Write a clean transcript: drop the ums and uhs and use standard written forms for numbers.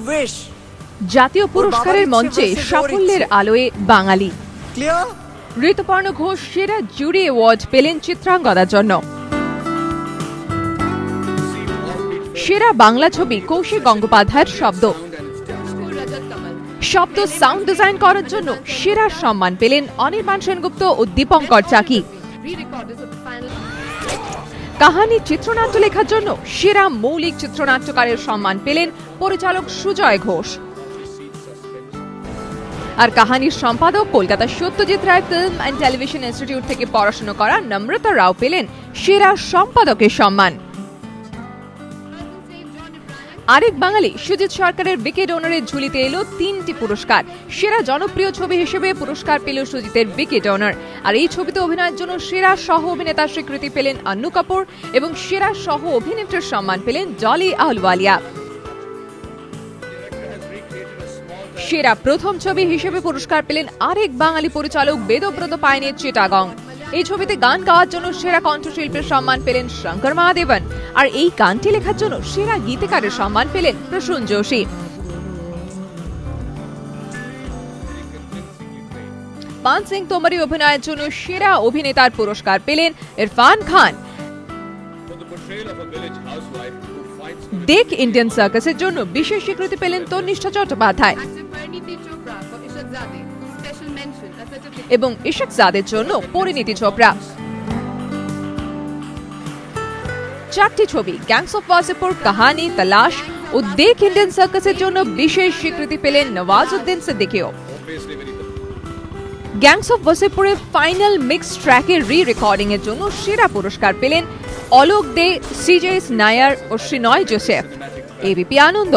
wish. জাতীয় পুরস্কারের মঞ্চে সাফল্যের আলোয় বাঙালি। Clear? ঋতুপর্ণ ঘোষ সেরা জুরি অ্যাওয়ার্ড পেলেন চিত্রাঙ্গদার জন্য। সেরা বাংলা ছবি কৌশিক গঙ্গোপাধ্যায়ের শব্দ সাউন্ড ডিজাইন করার জন্য সেরা সম্মান পেলেন অনির্বাণ সেনগুপ্ত ও দীপঙ্কর চাকি। কাহানি চিত্রনাট্য লেখার জন্য সেরা মৌলিক চিত্রনাট্যকারের সম্মান পেলেন পরিচালক সুজয় ঘোষ। আর কাহানির সম্পাদক Kolkata Satyajit Ray film and television institute থেকে পড়াশোনা করা নম্রতা রাও পেলেন সেরা সম্পাদকের সম্মান। আরেক বাঙালি সুজিত সরকারের উইকেট ওনারের ঝুলিতে এলো 3টি পুরস্কার। সেরা জনপ্রিয় ছবি হিসেবে পুরস্কার পেল সুজিতের উইকেট ওনার। আর এই ছবিতে অভিনয়ের জন্য সেরা সহ অভিনেতার স্বীকৃতি পেলেন আন্নু কাপুর এবং সেরা সহ অভিনেত্রীর সম্মান পেলেন ডলি আহলুওয়ালিয়া। সেরা প্রথম ছবি হিসেবে পুরস্কার পেলেন আরেক বাঙালি পরিচালক বেদব্রত পাইনের চিটাগং। এই ছবিতে গান গাওয়ার জন্য সেরা কণ্ঠশিল্পীর সম্মান পেলেন শঙ্কর মহাদেবন। আর এই গানটি লেখার জন্য সেরা গীতিকারের সম্মান পেলেন প্রসূন যোশী। পান সিং তোমরি অভিনয়ের জন্য সেরা অভিনেতার পুরস্কার পেলেন ইরফান খান। দেখ ইন্ডিয়ান সার্কাসের জন্য বিশেষ স্বীকৃতি পেলেন তন্নিষ্ঠা চট্টোপাধ্যায় এবং ইশকজাদের জন্য পরিণীতি চোপড়া। 4টি ছবি গ্যাংস অফ ওয়াসেপুর, কাহানি, তালাশ ও দেখ ইন্ডিয়ান সার্কাসের জন্য বিশেষ স্বীকৃতি পেলেন নওয়াজউদ্দিন সিদ্দিকীও। গ্যাংস অফ ওয়াসেপুরের ফাইনাল মিক্স ট্র্যাকের রি-রেকর্ডিং এর জন্য সেরা পুরস্কার পেলেন অলোক দে, শ্রীজেশ নায়ার ও শ্রীনয় জোসেফ। এবিপি আনন্দ।